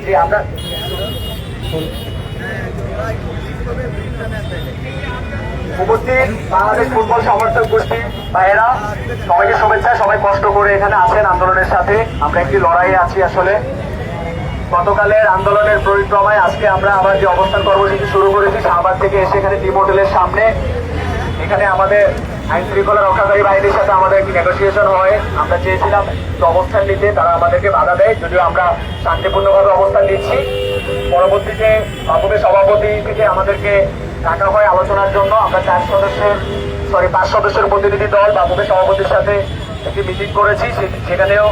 যে আমরা উপস্থিত বাংলাদেশ ফুটবল সমর্থক গোষ্ঠী ভাইয়েরা, সবাইকে শুভেচ্ছা। সবাই কষ্ট করে এখানে আছেন আন্দোলনের সাথে। আমরা একটি লড়াইয়ে আছি আসলে। গতকালের আন্দোলনের পরিক্রমায় আজকে আমরা আবার যে অবস্থান কর্মসূচি শুরু করেছি শাহবাগ থেকে এসে এখানে টিম হোটেলের সামনে, এখানে আমাদের আইন শৃঙ্খলা রক্ষাকারী বাহিনীর সাথে আমাদের একটি নেগোসিয়েশন হয়। আমরা চেয়েছিলাম অবস্থান নিতে, তারা আমাদেরকে বাধা দেয়, যদিও আমরা শান্তিপূর্ণভাবে অবস্থান নিচ্ছি। পরবর্তীতে বাফুফে সভাপতি থেকে আমাদেরকে ডাকা হয় আলোচনার জন্য। আমরা 5 সদস্যের প্রতিনিধি দল বাফুফে সভাপতির সাথে একটি মিটিং করেছি। সেখানেও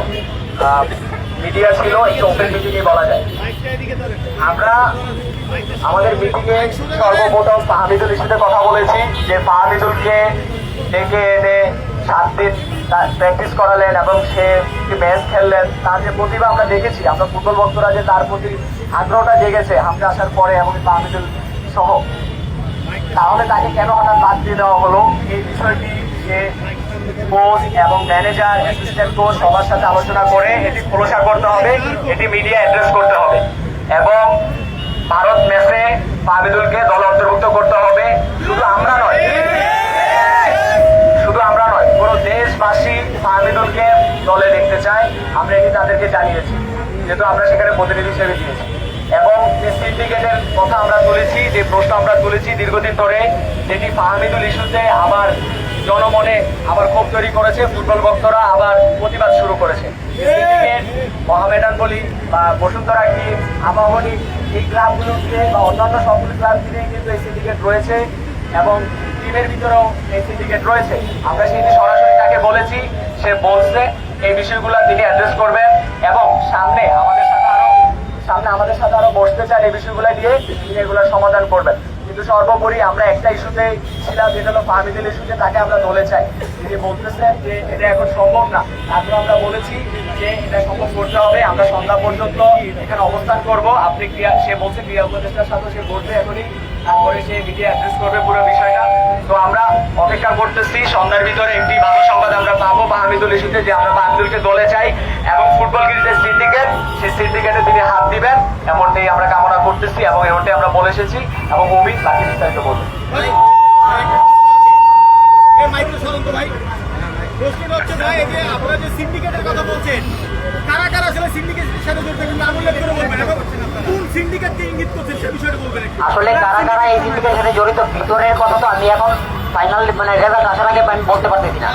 মিডিয়া ছিল, একটি ওপেন মিটিংই বলা যায়। আমরা আমাদের মিটিংয়ে সর্বপ্রথম ফাহমিদুল ইস্যুতে কথা বলেছি, যে ফাহমিদুলকে ডেকে এনে 7 দিন প্র্যাকটিস করালেন এবং সে ম্যাচ খেললেন। তার যে প্রতিভা আমরা দেখেছি, আমরা ফুটবল ভক্তরা যে তার প্রতি আগ্রহটা জেগেছে আমরা আসার পরে এবং ফাহমিদুল সহ, তাহলে তাকে কেন হঠাৎ বাদ দিয়ে দেওয়া হলো, এই বিষয়টি যে কোচ এবং ম্যানেজার, অ্যাসিস্ট্যান্ট কোচ সবার সাথে আলোচনা করে এটি খোলসা করতে হবে, এটি মিডিয়া অ্যাড্রেস করতে হবে এবং ভারত ম্যাচে ফাহমিদুলকে দলে অন্তর্ভুক্ত করতে হবে। শুধু আমরা নয়, পুরো দেশবাসী ফাহমিদুলকে দলে দেখতে চায়। আমরা এটি তাদেরকে জানিয়েছি, যেহেতু আমরা সেখানে প্রতিনিধি হিসেবে দিয়েছি। এবং যে সিন্ডিকেটের কথা আমরা তুলেছি, যে প্রশ্ন আমরা তুলেছি দীর্ঘদিন ধরে, যেটি ফাহমিদুল ইস্যুতে আবার জনমনে আবার ক্ষোভ তৈরি করেছে, ফুটবল ভক্তরা আবার প্রতিবাদ শুরু করেছে। সিন্ডিকেট, মহামেডান বলি বা বসুন্ধরা কি, আবাহনী, এই ক্লাবগুলোকে বা অন্যান্য সবগুলো ক্লাব মিলিয়ে কিন্তু এই সিন্ডিকেট রয়েছে এবং টিমের ভিতরেও এই সিন্ডিকেট রয়েছে। আমরা সেটি সরাসরি তাকে বলেছি, সে বলছে এই বিষয়গুলো তিনি অ্যাড্রেস করবেন এবং সামনে আমাদের সাথে আরো বসতে চান এই বিষয়গুলো দিয়ে তিনি এগুলোর সমাধান করবেন। কিন্তু সর্বোপরি আমরা একটা ইস্যুতে ছিলাম, যেটা হলো ফাহমিদুল ইস্যুতে তাকে আমরা দলে চাই। তিনি বলতেছেন যে এটা এখন সম্ভব না, তারপরে আমরা বলেছি যে এটা সম্ভব করতে হবে। আমরা সন্ধ্যা পর্যন্ত এখানে অবস্থান করব। আপনি সে বলছে ক্রীড়া উপদেষ্টার সাথে সে বলবে এখনই, তারপরে সে মিডিয়া অ্যাড্রেস করবে পুরো বিষয়টা। তো আমরা অপেক্ষা করতেছি, সন্ধ্যার ভিতরে একটি ভালো সংবাদ আমরা পাবো ফাহমিদুল ইস্যুতে, যে আমরা ফাহমিদুলকে দলে চাই এবং ফুটবল ক্রিকেট সিন্ডিকেট, সেই সিন্ডিকেটে তিনি হাত দিবেন এমনটাই আমরা কামনা করতেছি এবং এমনটাই আমরা বলে এসেছি এবং অমিত বাকি বিস্তারিত বলবেন। প্রশ্নটা হচ্ছে ভাই, এই যে আপনারা যে সিন্ডিকেটের কথা বলছেন, কারা কারা আসলে সিন্ডিকেটের সাথে জড়িত নাম উল্লেখ করে বলবেন এবং কোন সিন্ডিকেটকে ইঙ্গিত করছেন সে বিষয়টা বলবেন। আসলে কারা কারা এই সিন্ডিকেটের সাথে জড়িত ভিতরের কথা তো আমি এখন ফাইনাল রেজাল্ট আসার আগে আমি বলতে পারতেছি না।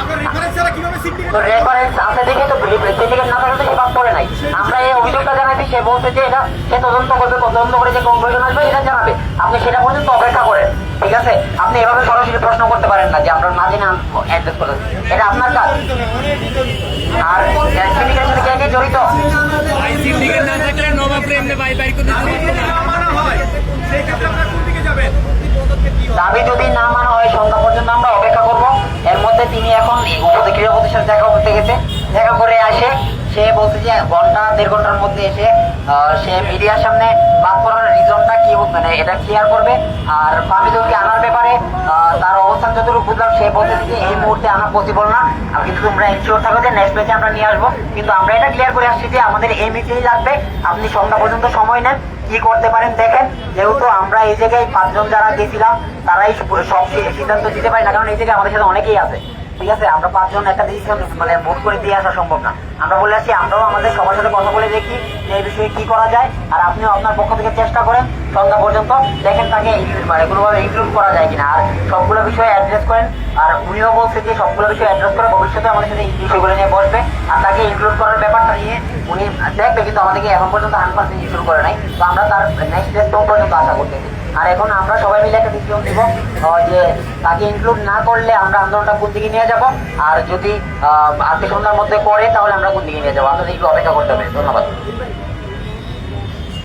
তো রেফারেন্স আছে দেখে তো সিন্ডিকেট না থাকলে তো সে বাদ পড়ে নাই। আমরা এই অভিযোগটা জানাইছি, সে বলছে যে এটা সে তদন্ত করবে, তদন্ত করে যে কনক্লুশন আসবে এটা জানাবে। আপনি সেটা পর্যন্ত অপেক্ষা করেন, ঠিক আছে? আপনি এভাবে সরাসরি প্রশ্ন করতে পারেন না যে আমরা মাঝে না অ্যাড্রেস করতে, এটা আপনার কাজ। আর সিন্ডিকেটের সাথে কে কে জড়িত, সিন্ডিকেট না থাকলে নবাব এমনি বাই বাই করতে দাবি যদি না মানা হয় সন্ধ্যা পর্যন্ত আমরা অপেক্ষা করব। এর মধ্যে তিনি এখন ক্রীড়া প্রতিষ্ঠান দেখা করতে গেছে, দেখা করে আসে সে বলছে যে 1-1.5 ঘন্টার মধ্যে এসে সে মিডিয়ার সামনে বাদ পড়ার রিজনটা কি এটা ক্লিয়ার করবে। আর ফাহমিদুলকে আনার ব্যাপারে তার অবস্থান যতটুকু বুঝলাম, সে বলতেছে যে এই মুহূর্তে আনা পসিবল না, কিন্তু তোমরা এনশিওর থাকো যে নেক্সট ম্যাচে আমরা নিয়ে আসবো। কিন্তু আমরা এটা ক্লিয়ার করে আসছি যে আমাদের এই ম্যাচেই লাগবে, আপনি সন্ধ্যা পর্যন্ত সময় নেন, কি করতে পারেন দেখেন। যেহেতু আমরা এই জায়গায় 5 জন যারা গেছিলাম তারাই সব সিদ্ধান্ত দিতে পারি না, কারণ এই জায়গায় আমাদের সাথে অনেকেই আছে, ঠিক আছে? আমরা 5 জন একটা ডিসিশন ভোট করে দিয়ে আসা সম্ভব না। আমরা বলে আসছি আমরাও আমাদের সবার সাথে কথা বলে দেখি যে এই বিষয়ে কি করা যায়, আর আপনিও আপনার পক্ষ থেকে চেষ্টা করেন সন্ধ্যা পর্যন্ত, দেখেন তাকে কোনোভাবে ইনক্লুড করা যায় কিনা, আর সবগুলো বিষয়ে অ্যাড্রেস করেন। আর উনিও বলছে যে সবগুলো বিষয় অ্যাড্রেস করে ভবিষ্যতে আমাদের সাথে এই বিষয়গুলো নিয়ে বসবে আর তাকে ইনক্লুড করার ব্যাপারটা নিয়ে উনি দেখবে, কিন্তু আমাদেরকে এখন পর্যন্ত 100% ইনক্লুড করে নাই। তো আমরা তার নেক্সট ডেট পর্যন্ত আশা করতেছি। আর এখন আমরা সবাই মিলে একটা ডিসিশন দিব যে তাকে ইনক্লুড না করলে আমরা আন্দোলনটা কোন দিকে নিয়ে যাব, আর যদি আজকে সন্ধ্যার মধ্যে করে তাহলে আমরা কোন দিকে নিয়ে যাবো। আমাদের একটু অপেক্ষা করতে হবে। ধন্যবাদ।